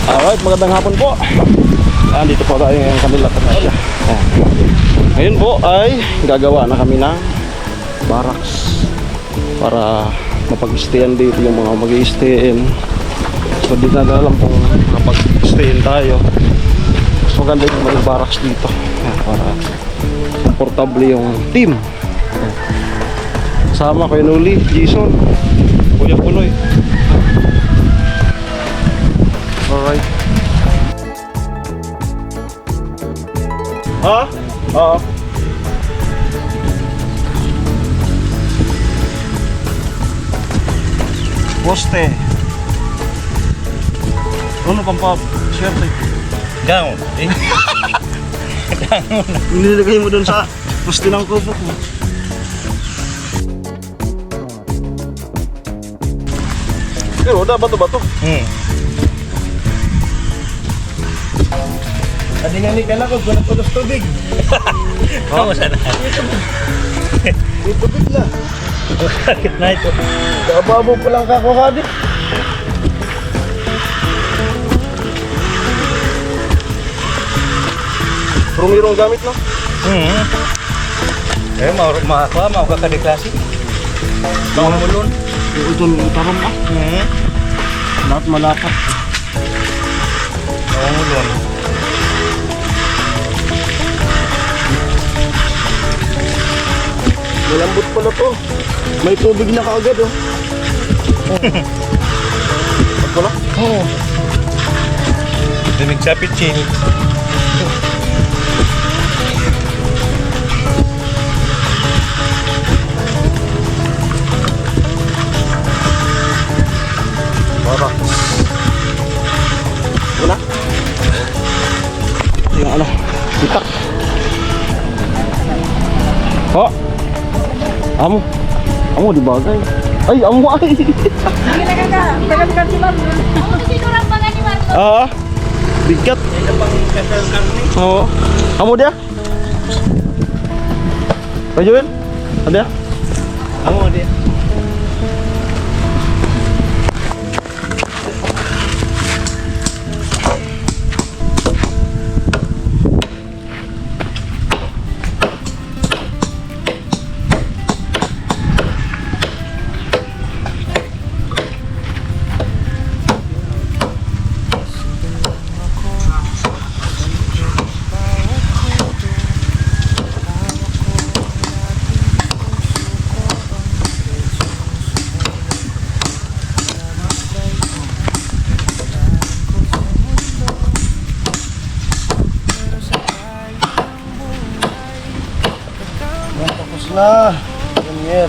Alright, magandang hapon po. Dito po tayo ng kanila. Ngayon po ay gagawa na kami ng barracks para mapag-stayan dito yung mga mag-i-stayin. So di na alam kung kapag-stayin tayo, mas maganda yung mga barracks dito para komportable yung team. Kasama ko yung Uli, Jason, Kuya Punoy. Alright. Ha? Oo. Poste. Ano pang pa? Swerte. Down. Nilagay mo dun sa poste ng kubo ko. Pero bato-bato. Adinganik ka na ko, gulat ko tubig. Oo, sana. Ito bigla. Bakit na ito? Kababo pa lang kakuha din. Rumirong gamit no? Makakuha, makakadeklase. Pangulon. Ito utarom ah. Lahat malapat. Pangulon. Malambot pala to. May tubig na kaagad oh. At wala? Oo. Dinig sa pitching. Para. Wala? Yung ano, itak. Oh! Amo di bagay. Ay, amo ay. Gila ka. Tagal-tagal si Marlon. Ako kasi kurang pa ni Marlon. Bigat. Ito pang kasal karni. Oo. Amo dia? Bajuin? Ada? Amo dia. Tapos na. Premier.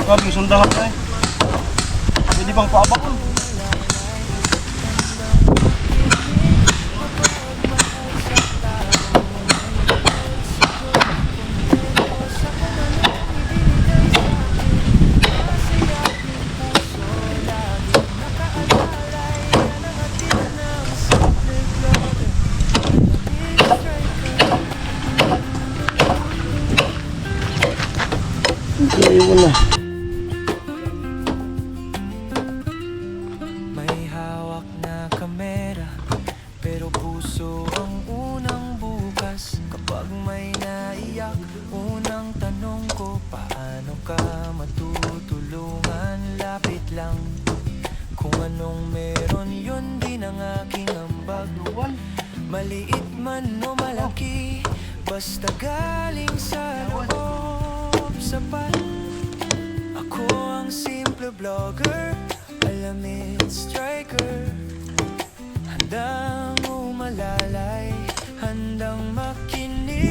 Wag isundahan na eh. Pwede bang paabak ko? Ayun na. May hawak na kamera, pero puso ang unang bukas. Kapag may naiyak, unang tanong ko, paano ka matutulungan? Lapit lang, kung anong meron yun din ang aking ambag. Maliit man o malaki, basta galing sa loob, sapat. Ako ang simple vlogger, alamid striker, handang umalalay, handang makinig.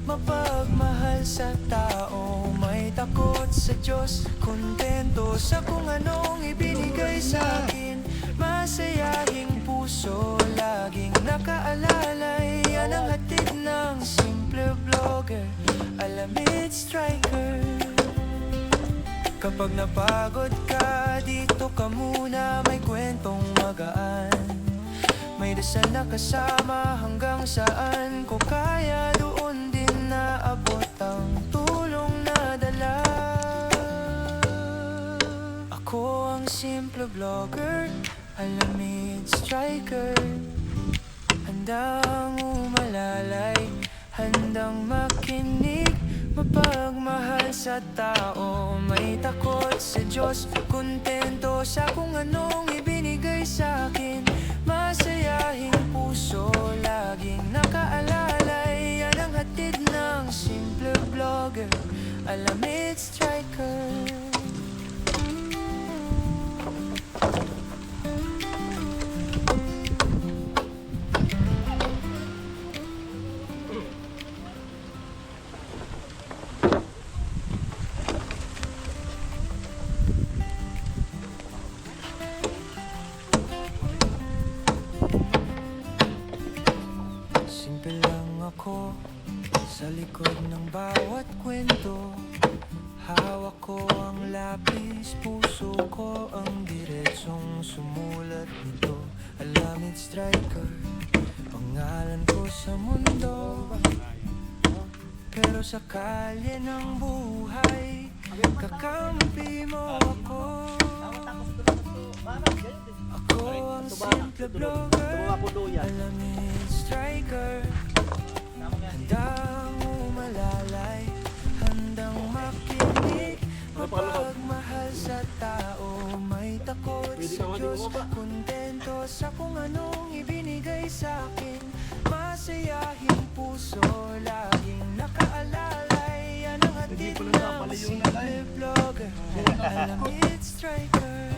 mapagmahal sa tao, may takot sa Diyos, kontento sa kung anong ibinigay sa akin. Masayahing puso, laging nakaalalay, yan ang hatid ng simple vlogger, Alamid Striker. Kapag napagod ka, dito ka muna, may kwentong magaan. May dasal na kasama hanggang saan ko kaya, doon din naabot ang tulong na dala. Ako ang simple vlogger, Alamid Striker. Handang umalalay, handang makinig, mapagmahal sa tao, may takot sa Diyos, kontento sa kung anong ibinigay sa akin. Masayahing puso, laging nakaalalay, yan ang hatid ng simple vlogger, Alamid Striker. Simple lang ako sa likod ng bawat kwento. Hawak ko ang lapis, puso ko ang diretsong sumulat nito. Alamid Striker, pangalan ko sa mundo. Pero sa kalye ng buhay, kakampi mo ako. Ako ang simple vlogger, Alamid Striker. Handang umalalay, handang makinig, mapagmahal sa tao, may takot sa Diyos, kontento sa kung anong ibinigay sa akin. Masayahing puso, laging nakaalalay, yan ang hatid ng simple vlogger, Alamid Striker.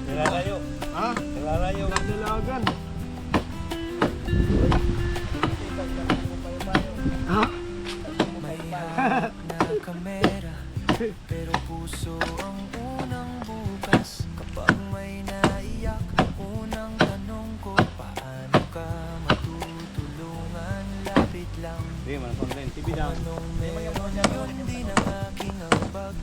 Nilalayo. Ha? Nilalayo. Nilalagan. May hawak na kamera, pero puso ang unang bukas. Kapag may naiyak, unang tanong ko, paano ka matutulungan? Lapit lang, Hindi, man. TV kung lang. anong meron yun din ang aking ambag.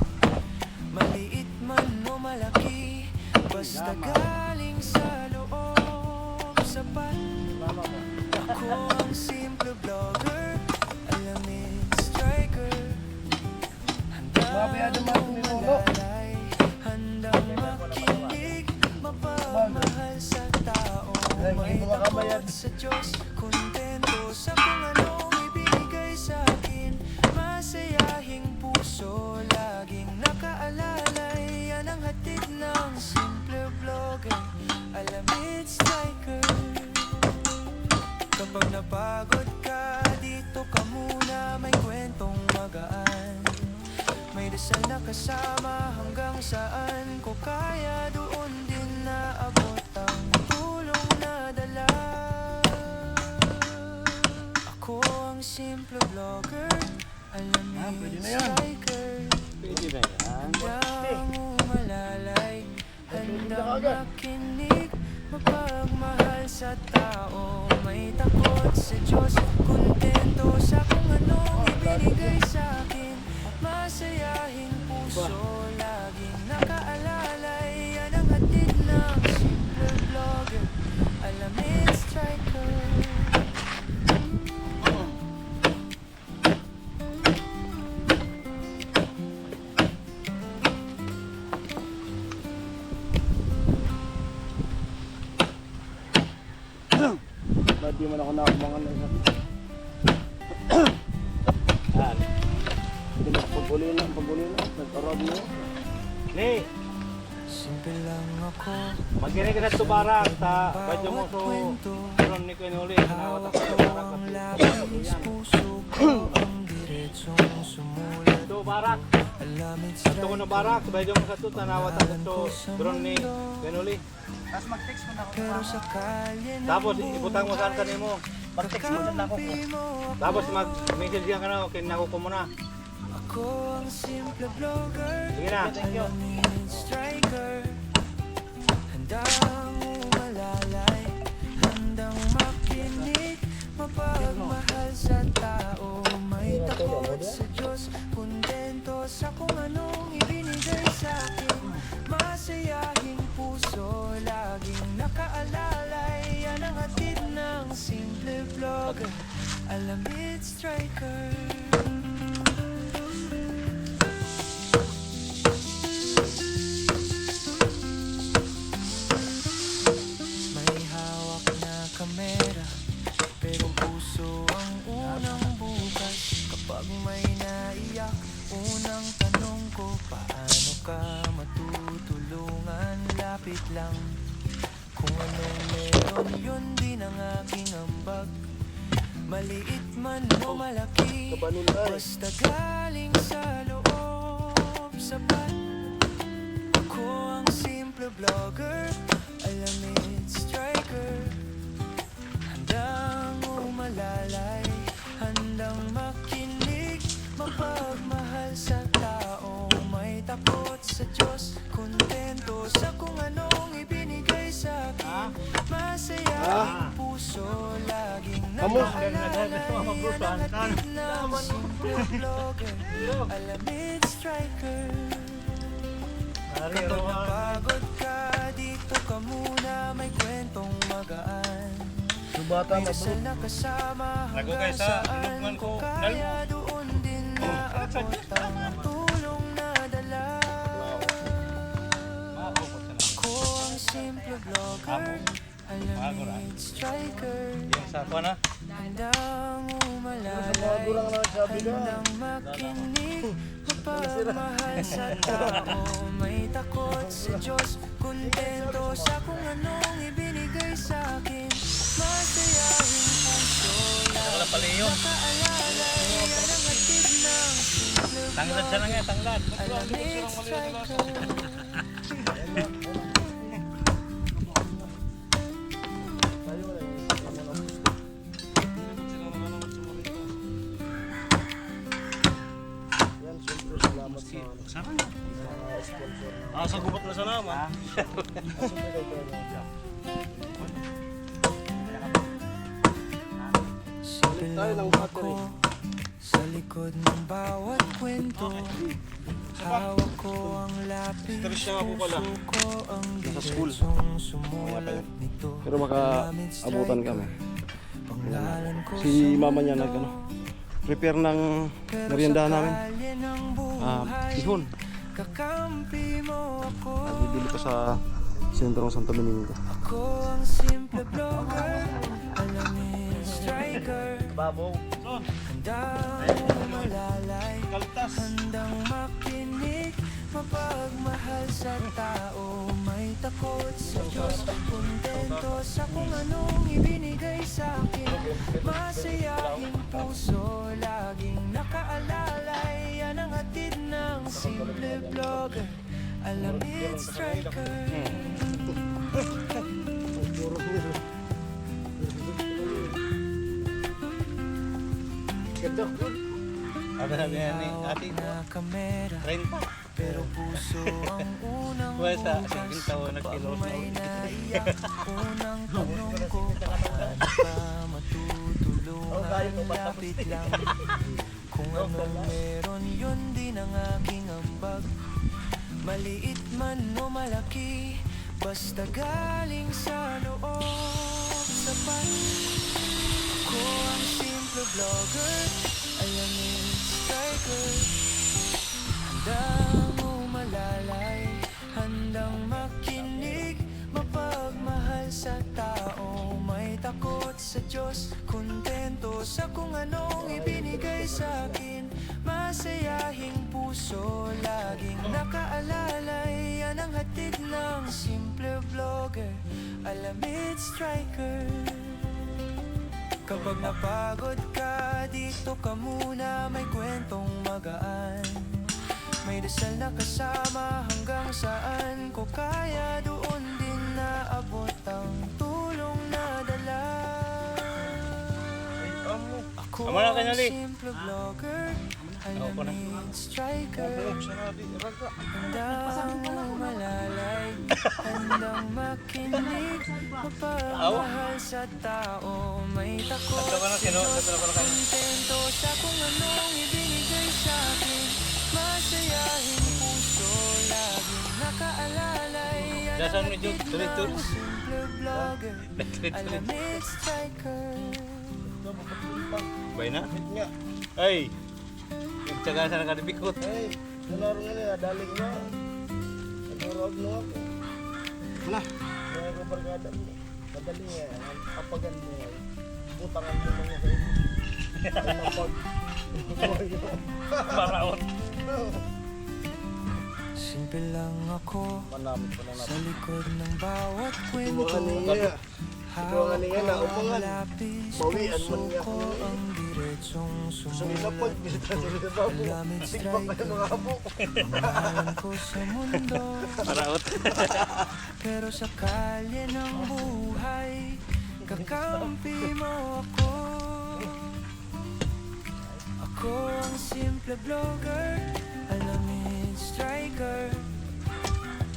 Maliit man o malaki, basta galing sa loob, sapat. Ako ang simple vlogger, Alamid Striker. Handang umalalay, handang makinig, mapagmahal sa tao, may takot sa Diyos, kontento sa kung anong ibinigay sa akin. Masayahing puso, laging nakaalalay, yan ang hatid ng simple vlogger, Alamid Striker. Kapag napagod ka, dito ka muna, may kwentong magaan. May dasal na kasama hanggang saan ko kaya, doon din naabot ang tulong na dala. Ako ang simple vlogger, Alamid Striker. Pwede na yan. Handang umalalay, handang makinig, mapagmahal sa tao, may takot sa Diyos, kontento sa kung anong ibinigay sa akin. Masayahing puso, laging nakaalalay, yan ang hatid ng simple vlogger, Alamid Striker. Ba't di man ako nakamangan na isa? Yan. Hindi na pag-uli na, nag-arab na. Ni, Simple lang ako, magkinig ka na ito barang. Badyo mo bawat so, kwento. meron ni ko inuli. Hawak ko ang lapis, puso ko ang diretsong diretsong sumulat. Ito, barak. Alamid Ito ko na barak. Sabay mo sa ito. Tanawat ako ito. Drone ni Ganuli. pero sa kalye ng Tapos, ibutang mo saan kanin mo. kakampi mo Tapos, mag-message ka na. Kinako ko muna. ako ang simple vlogger. Sige na. Alamid striker, handang umalalay, handang makinig, mapagmahal sa tao, may takot sa Diyos, kontento sa kung anong ibinigay sa akin, masayahing puso, laging nakaalalay, yan ang hatid ng simple vlogger, Alamid striker. May hawak na kamera, pero puso ang unang bukas. Kapag may naiyak, unang tanong ko, paano ka matutulungan? Lapit lang, kung anong meron yun din ang aking ambag. Maliit man o malaki, basta galing sa loob, sapat. Ako ang simple vlogger, Alamid striker, handang umalalay, handang makinig, mapagmahal sa tao, may takot sa Diyos, kontento sa kung anong ibinigay sa akin, masayang puso, laging nakaalalay, yan ang hatid ng simple vlogger, Alamid striker. Kapag napagod ka, dito ka muna, may kwentong magaan. May dasal na kasama hanggang saan ko kaya, doon din naabot ang tulong na dala. Ako ang simple vlogger, Alamid striker, handang umalalay, handang makinig, mapagmahal sa tao, may takot sa Diyos, kontento sa kung anong ibinigay sa akin, masayahing puso, nakaalalay, yan ang hatid ng simple vlogger, Alamid striker. Sa gubat na sa naman. Simple lang ako sa likod ng bawat kwento. Hawak ko ang lapis, puso ko ang diretsong sumulat nito. Pero makaabutan kami. Pangalan ko Si mama niya prepare ng merienda namin. kalye ng buhay, Ihon. kakampi mo ako. Nagbibili pa sa sentro ng Santo Domingo. Ako ang simple vlogger, Alamid striker, Babaw. handang umalalay, handang makinig, mapagmahal sa tao, may takot sa Diyos, kontento sa kung anong ibinigay sa akin, masayahing puso, laging nakaalalay, yan ang hatid ng simple vlogger, Alamid striker. Sabi niya ni ate, Na kamera, 30. pero puso ang unang Well, sa bukas. isang taon Kapag nagkilos may naiyak, unang tanong ko, paano ka matutulungan? Lapit lang, kung anong meron, yun din ang aking ambag. Maliit man o malaki, basta galing sa loob, sapat. Ako ang simple vlogger, Alamid striker, handang umalalay, handang makinig, mapagmahal sa tao, may takot sa Diyos, kontento sa kung anong ibinigay sa akin, masayahing puso, laging nakaalalay, yan ang hatid ng simple vlogger, Alamid striker. Kapag napagod ka, dito ka muna, may kwentong magaan. May dasal na kasama hanggang saan ko kaya, doon din naabot ang tulong na dala. Ako Amo na, ang Kanali. simple vlogger, alamid striker, handang malalay, handang makinig, mapagmahal sa tao, may takot kontento sa kung anong ibinigay sa akin, masayahing puso, laging nakaalalay, Dasan ang medyo hatid tuloy-tuloy. ng simple vlogger, alamid striker. Bay na? Ay! Nagtsaga sa nakadibikot. Hey, nalaro nga niya, daling mo. Nagurog mo ako. Wala. Kaya ko barkada mo. Madali nga, kapagan mo nga. Butangan mo mga kayo. Ay, mapag. Paraot. Simple lang ako Manamit pa na sa natin. likod ng bawat kwento. Tubuhan niya. Tubuhan niya na umangan. Lapis, Bawian man niya. puso ko ang diretsong Gusto nila pag sumulong. bisita sila sa babo. Alamid Tigpak ka ng mga abo. Pangalan ko sa mundo, Paraot. pero sa kalye ng buhay, kakampi mo ako. Ako ang simple vlogger, alamid striker,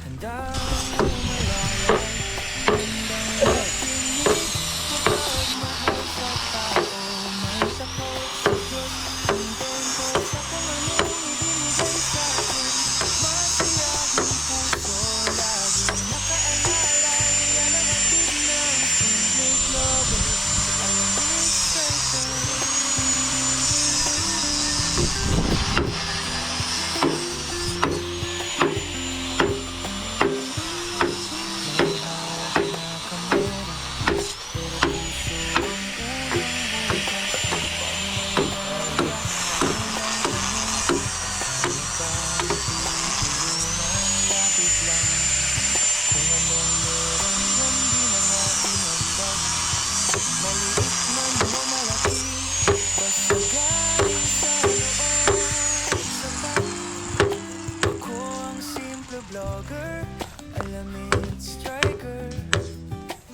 handang lumalayay, handang makinig, mapagmahal sa tao, may takot sa Diyos, kontento sa kung anong ibinigay sa akin, masayahing puso, laging nakaalalay, yan ang hatid ng simple vlogger, alamid striker. Ako ang simple vlogger, alamid striker,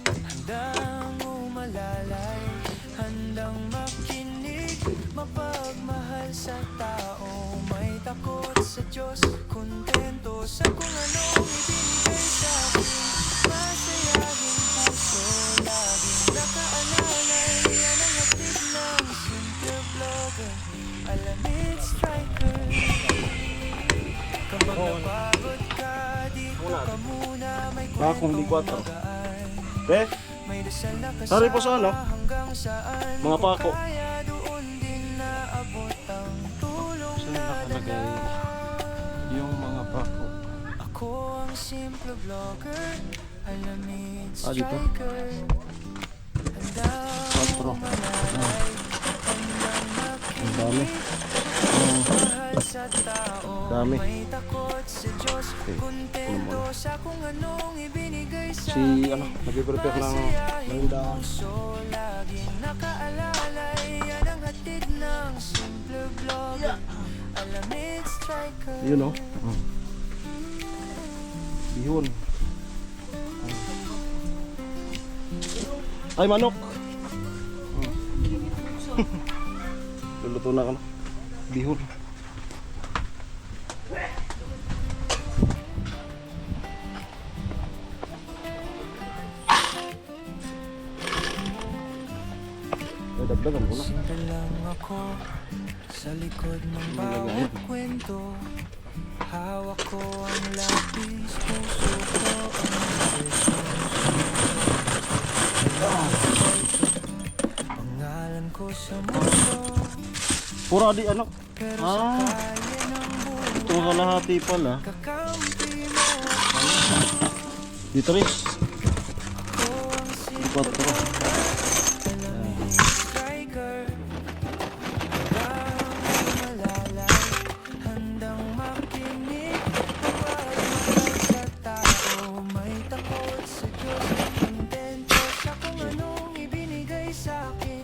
handang umalalay, handang makinig, mapagmahal sa tao, may takot sa Diyos, kontento sa kung anong ibinigay sa akin, masayahing puso, laging nakaalalay, yan ang hatid ng simple vlogger, alamid striker. Kapag napagod ka, dito ka muna, may Kung di kwentong 4. magaan. Eh, May dasal na Tari po sa ano? kasama hanggang saan Mga ko pako. kaya, doon din naabot ang tulong na dala. yung mga pako. Ako ang simple vlogger, alamid Ah, dito? striker, handang 4. umalalay, Ang dami. mahal sa tao, Dami. may takot sa Diyos, Okay. kontento sa kung anong ibinigay sa Si, nag-prepare ng malindahan. puso, laging nakaalalay, yan ang hatid ng simple vlogger, alamid striker. Yun, oh. Bihon. Ay, manok. Luluto na ka na. Bihon. Ay, dagdagan mo na. Simple lang ako sa likod ng bawat kwento, hawak ko ang lapis, puso ko ang pangalan ko sa mundo, Pura di anak. pero sa kalye ng buhay, Ito kalahati pala. kakampi mo Dito rin. ako ang simple 4. alamid striker, handang malalay, handang makinig, mapagmahal sa tao, may takot sa Diyos, kontento sa kung anong ibinigay sa akin,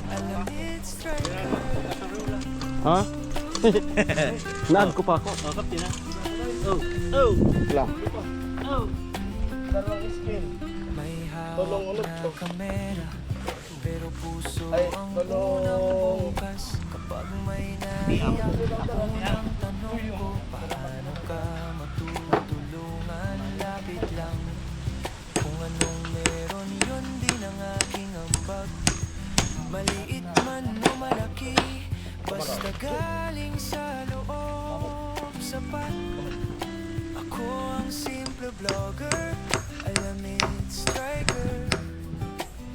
Alamid striker. Ha? Naad ko pa ako. Oh, kapti na. Oh. Lang. Oh. Dalawang scale. May Tulong hawak ulit na to. kamera, pero puso Ay, ang tulong. unang bukas. Kapag may naiyak, unang tanong ko, paano ka matutulungan? Lapit lang, kung anong meron yun din ang aking ambag. Maliit man o malaki, basta galing sa loob, sapat. Ako ang simple vlogger, Alamid striker.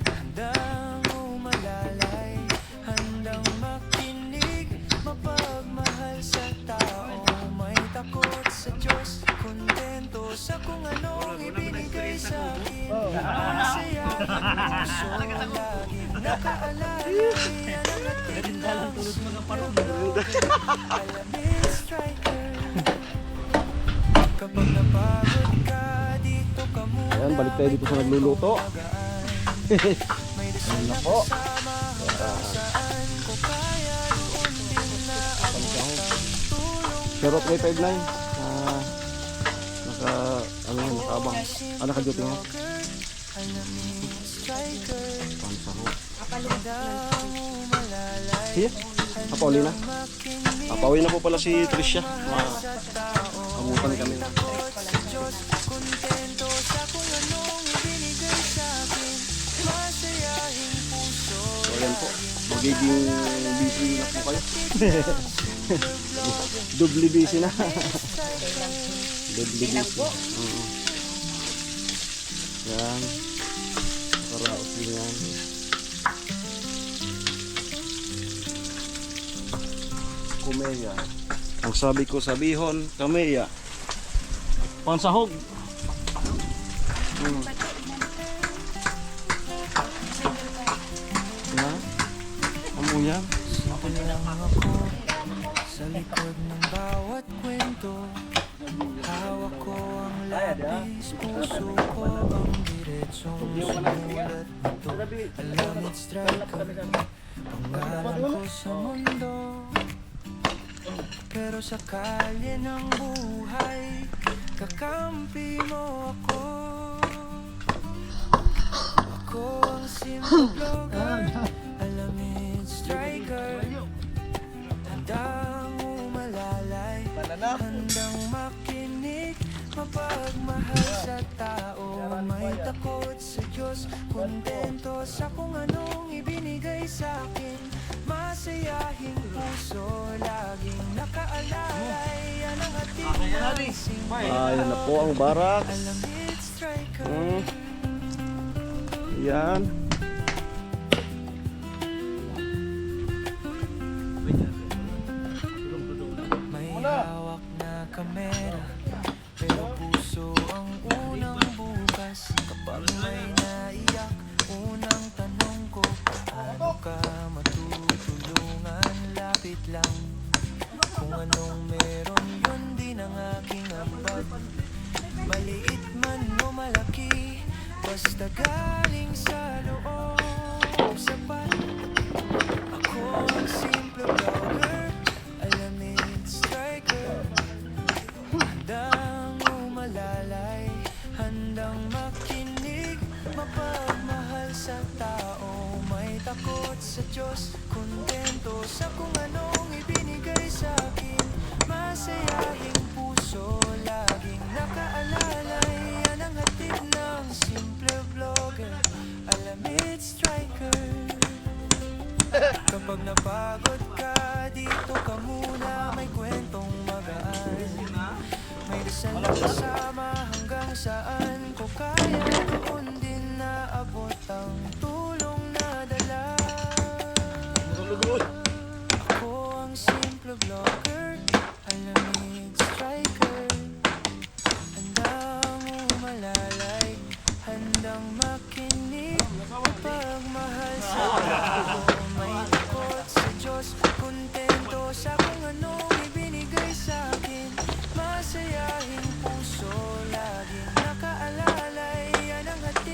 Handang umalalay, handang makinig, mapagmahal sa tao, may takot sa Diyos, kontento sa kung anong ibinigay sa akin. Masaya ang puso, laging nakaalalay, yan ang ating ng simple vlogger, Alamid striker. Kapag napagod ka, dito ka muna. Ayan, balik tayo dito sa nagluluto. May dasal na kasama hanggang saan ko kaya doon din na abot ang tulong. 0359. Nakaabang. Naka-duty nga. Alamid striker, Pansaro. handang umalalay, Siya? Papauli na. makinig Papawi na po pala si Tricia. sa tao, Abutan kami na. takot sa Diyos, kontento sa kung anong ibinigay sa akin, masayahing puso. So ayan po. Magiging busy na po kayo. Doble busy na. Doble busy. Yan. Nakaraos din yan. Kumeya. Ang sabi ko sabihon, kameya. Pansahog. Na? Amo yan. Lang ako sa likod ng bawat kwento. Hawak ko ang labis, puso ko ang diretsong sumulat nito. Alamid striker, pangalan ko sa mundo. Pero sa kalye ng buhay, kakampi mo ako. Ako ang simple vlogger, Alamid striker. Handang umalalay, handang makinig, mapagmahal sa tao, may takot sa Diyos, kontento sa kung anong ibinigay sa akin, masayahing puso, laging nakaalalay, yan ang ating ng simple. Ayan na po ang barracks. Alamid striker. Yan. May hawak na kamera, pero puso ang unang bukas. Kapag may naiyak, unang tanong ko, paano ka matutulungan? Lapit lang, kung anong meron yun din ang aking ambag. Maliit man o malaki, basta galing sa loob, sapat. Ako ang simple vlogger, Alamid striker. Handang umalalay, handang makinig, mapagmahal sa tao, may takot sa Diyos, kontento sa kung anong ibinigay sa akin, masayahing puso, laging nakaalalay, yan ang hatid ng simple vlogger, Alamid striker. Kapag napagod ka, dito ka muna, may kwentong magaan. May dasal na kasama hanggang saan ko kaya doon din naabot ang tulong na dala. Ako ang simple vlogger, Alamid striker. Handang umalalay, handang makinig, mapagmahal sa tao, may takot sa Diyos, kontento sa kung anong ibinigay sa akin, masayahing puso, laging nakaalalay, yan ang hatid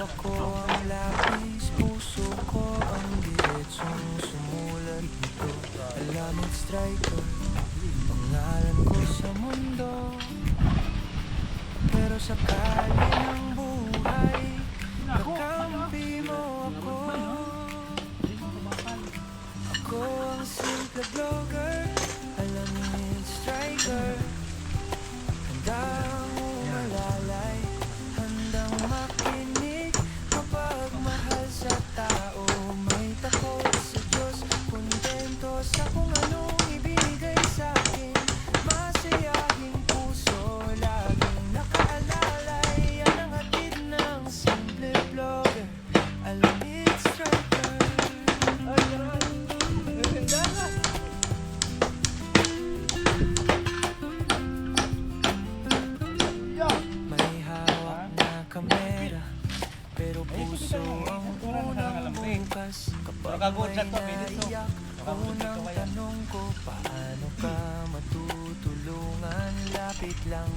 Hawak ko ang lapis, puso ko ang diretsong sumulat nito. Alamid striker, pangalan ko sa mundo. Pero sakali ng buhay, kakampi mo ako. Ako ang simple vlogger, alamid striker. Handang umalalay, handang makinig, mapagmahal sa tao. May takot sa Diyos, kontento sa kung anong ibinigay sa'kin. Masayahing puso, laging nakaalalay. Yan ang hatid ng simple vlogger, alamid striker. May hawak na kamera, pero puso ang unang bukas. Kapag may naiyak, unang tanong ko, paano ka matutulungan? Lapit lang,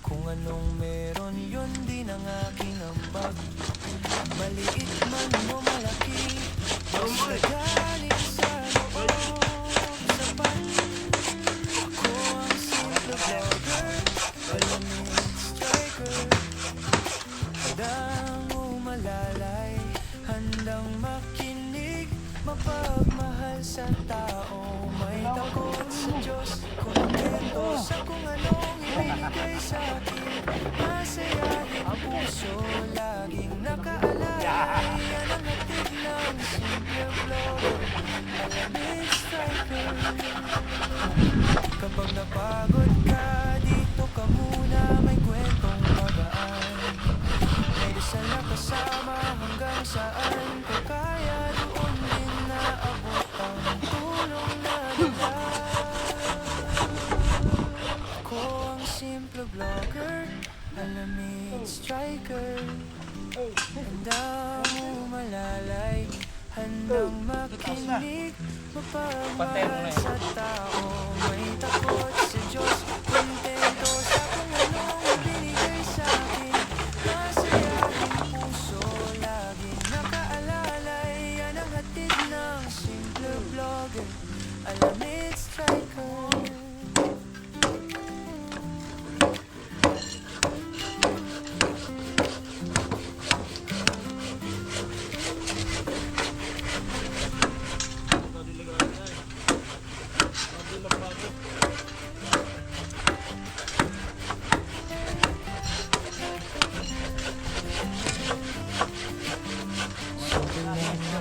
kung anong meron yun din ang aking ambag. Maliit man o malaki, basta galing sa loob, sapat. Ako ang simple vlogger, alamid striker. Handang umalalay, handang makinig, mapagmahal sa tao. May takot sa Diyos, kontento sa kung anong ibinigay sa'kin. Masayahing puso, laging nakaalalay. Yan ang hatid ng simple vlogger, alamid striker. Kapag napagod ka, dito ka muna, may kwentong magaan. May dasal na kasama hanggang saan ko kaya, doon din naabot ang tulong na dala. Ako ang simple vlogger, alamid striker. Handang umalalay, handang makinig, mapagmahal sa tao. May takot sa Diyos, kontento sa kung anong ibinigay sa'kin. Masayahing puso, laging nakaalalay. Yan ang hatid ng simple vlogger, alamid striker.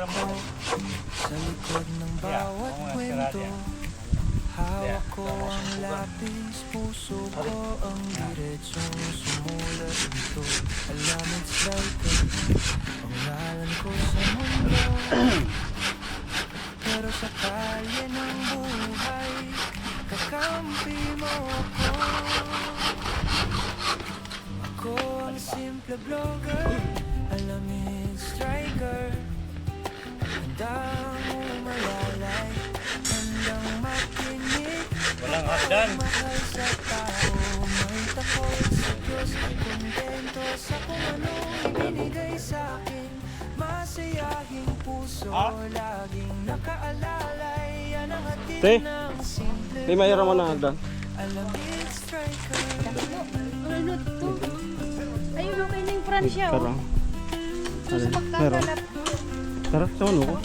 Sa likod ng bawat kwento, hawak ko ang lapis, puso ko ang diretsong sumulat nito. Alamid striker, pangalan ko sa mundo. Pero sa kalye ng buhay, kakampi mo ako. Ako ang simple vlogger, alamid striker. Handang umalalay, handang makinig, Walang hagdan. mahal sa tao. May takot sa Diyos, kontento sa kung anong ibinigay sa'kin. Masayahing puso, laging nakaalalay. Yan ang hatid Te, ng simple Di mayroon mo na hagdan. alamid striker. Ayun, ito. Ayun, okay na yung Fransya, oh. Karang. Sus, Meron. pagkakalat. Tara, sa ano ko?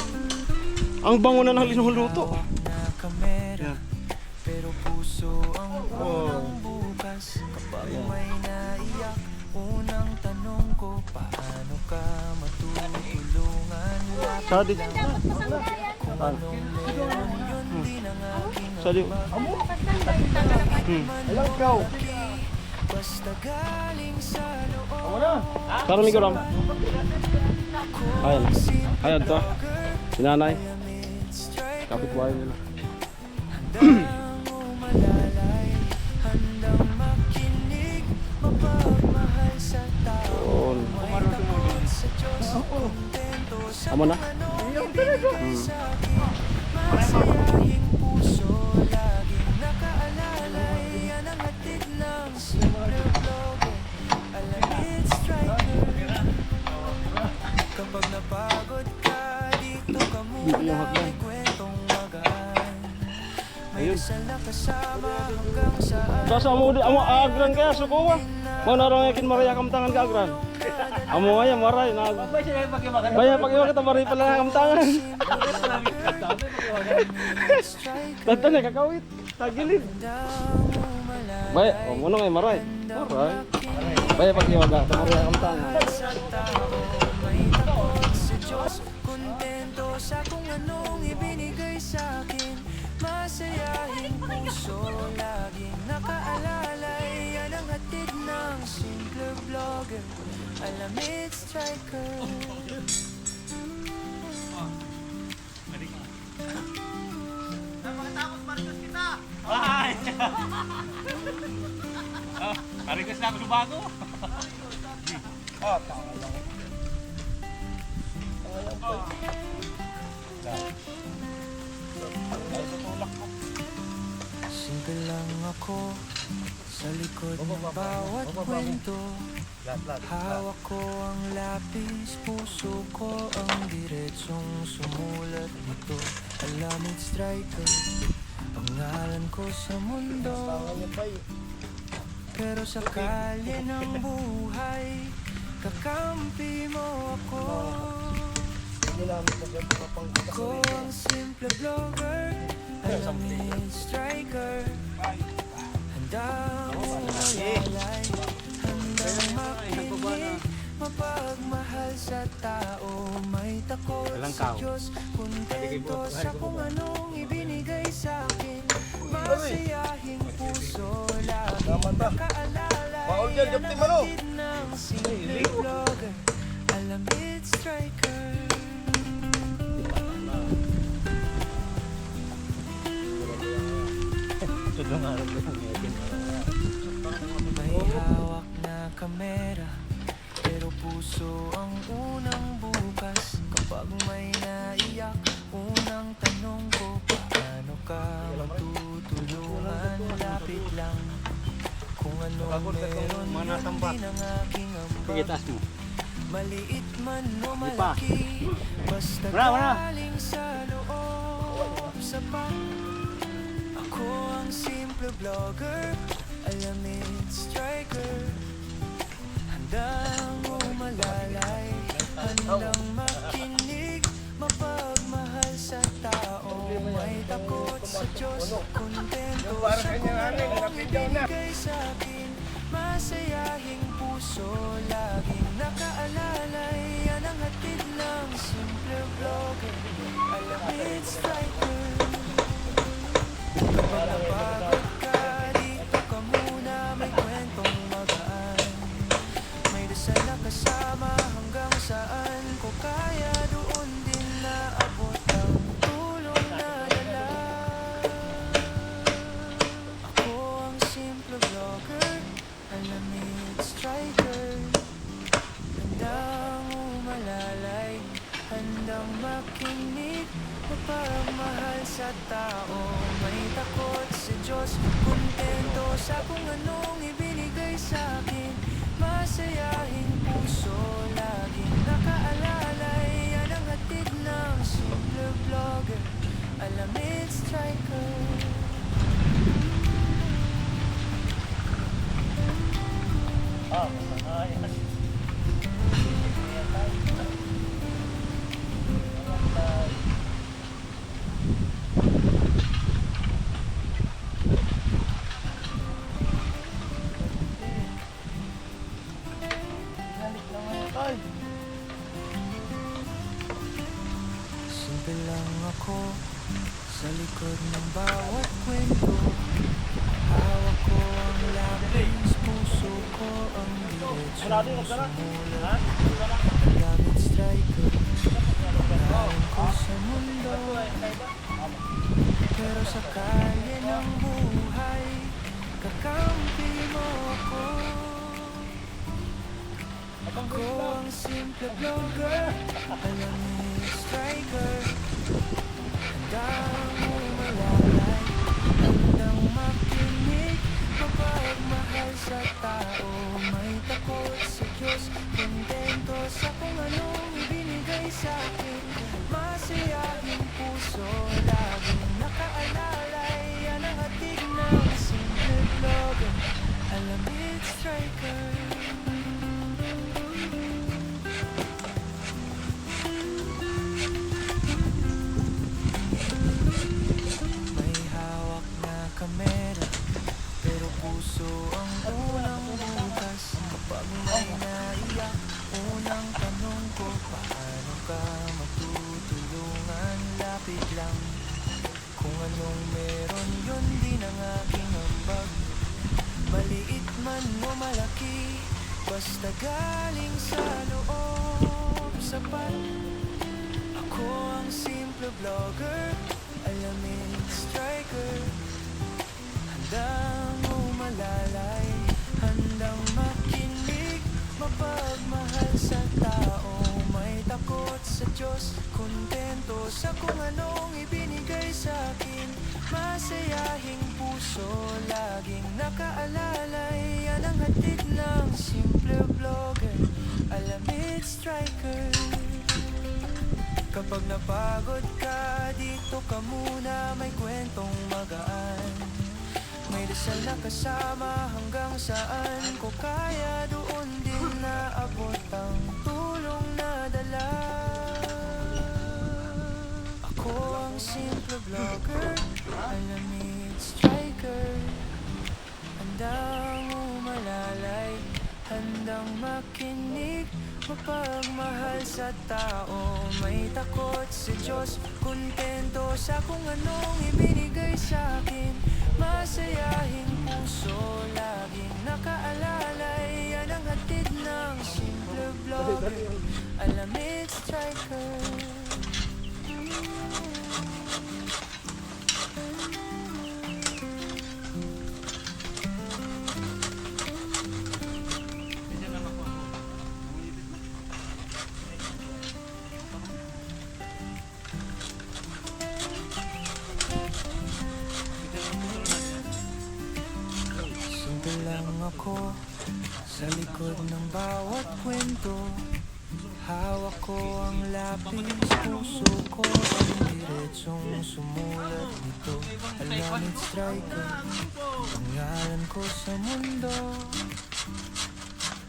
Ang bango na ng linuluto. Hawak na kamera, pero puso ang unang bukas. Kapag may naiyak, unang tanong ko, paano ka matutulungan? Sadi. Kung anong meron, yun din ang aking Sadi. basta galing sa loob. Karon ni Goram. Ayan. Ayan to. Sinanay. Alamid striker. Kapitbahay nila. Handang umalalay, handang makinig, mapagmahal sa tao. Yun. May takot sa Diyos, kontento sa Amo na. anong ibinigay sa'kin. Masayahing puso, laging nakaalalay. Yan ang hatid ng simple vlogger, alamid striker. kasama hanggang saan. Sasa mo di amo agran kaya suko wa. Mo narong yakin Maria kamtangan ka agran. Amo ay maray na. Baya pag iwa kita maray pala kamtangan. Tanta na kakawit. Tagilid. Baya, mo nang ay maray. Maray. Baya pag iwa ka Maria kamtangan. Sa tao may takot sa Diyos. Kontento sa kung anong ibinigay sa akin. Masayahing puso laging nakaalalay. Yan ang hatid ng simple vlogger. Alamid striker. Ay! Karigas na ako sa bago. Simple lang ako sa likod ng bawat kwento. Hawak ko ang lapis, puso ko ang diretsong sumulat nito. Alamid striker, pangalan ko sa mundo. Pero sa kalye ng buhay, kakampi mo ako. Ako ang simple vlogger, alamid striker. Handang malalay, handang makinig, mapagmahal sa tao. May takot sa Diyos, kontento sa kung anong ibinigay sa akin. Masayahing puso, laging nakaalalay. Yan ang hatid ng simple vlogger, alamid striker. May hawak na kamera, pero puso ang unang bukas. Kapag may naiyak, unang tanong ko, paano ka matutulungan? Lapit lang kung ano meron, yun din ang aking ambag. Maliit man o malaki, basta galing sa loob, sapat. Ako ang simple vlogger, alamid striker. Handang umalalay, handang makinig, mapagmahal sa tao. May takot sa Diyos, kontento sa kung anong ibinigay sa akin. Masayahing puso, laging nakaalalay. Yan ang hatid ng simple vlogger, alamid striker. Kapag napagod ka, dito ka muna, may kwentong magaan. May dasal na kasama hanggang saan ko kaya, doon din naabot ang tulong na dala. Ako ang simple vlogger, alamid striker. Handang umalalay, handang makinig, mapagmahal sa tao. May takot sa Diyos, kontento sa kung anong ibinigay sa akin. Masayahing puso, laging nakaalalay. Yan ang hatid ng simple vlogger, alamid striker. Simple lang ako sa likod ng bawat kwento. Hawak ko ang lapis, puso ko ang diretsong sumulat. Alamid striker, pangalan ko sa mundo. Pero sa kalye ng buhay, kakampi mo ako. Ako ang simple vlogger, alamid striker. Handang umalalay, handang makinig, mapagmahal sa tao. May takot sa Diyos, kontento sa kung anong ibinigay sa akin. Masayahing puso, laging nakaalalay. Yan ang hatid anong meron, yun din ang aking ambag. Maliit man o malaki, basta galing sa loob, sapat. Ako ang simple vlogger, alamin striker. Handang umalalay, handang makinig, mapagmahal sa tao, may takot sa Diyos, kontento sa kung anong ibinigay sa akin. Masayahing puso, laging nakaalalay, yan ang hatid ng simple vlogger, alamid striker. Kapag napagod ka, dito ka muna, may kwentong magaan. May dasal na kasama hanggang saan ko kaya, doon din naabot ang tulong na dala. Ako ang simple vlogger, alamid striker. Handang umalalay, handang makinig, mapagmahal sa tao, may takot sa Diyos, kontento sa kung anong ibinigay sa akin. Masayahing puso, laging nakaalalay, yan ang hatid ng simple vlogger, alamid striker. Simple lang ako sa likod ng bawat kwento. Hawak ko ang lapis, puso ko ang diretsong sumulat nito. Alamid striker, pangalan ko sa mundo.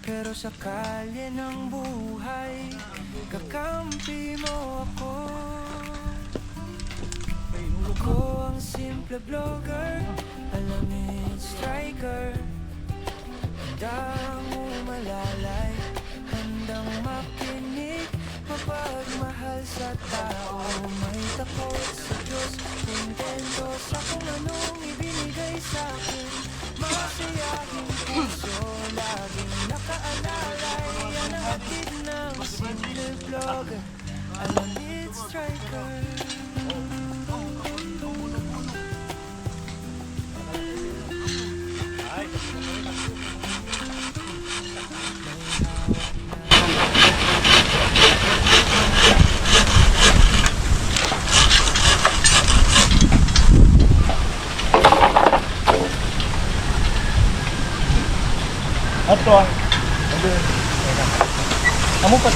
Pero sa kalye ng buhay, kakampi mo ako. Ako ang simple vlogger, alamid striker. Handang umalalay, handang makinig, mapagmahal sa tao, may takot sa Diyos, kontento sa kung anong ibinigay sa akin. Masayahing puso, laging nakaalalay, yan ang hatid ng simple vlogger, alamid striker. Ato ah. Amo pa.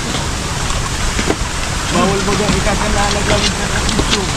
Bawal baga ikakanalagawin sa YouTube.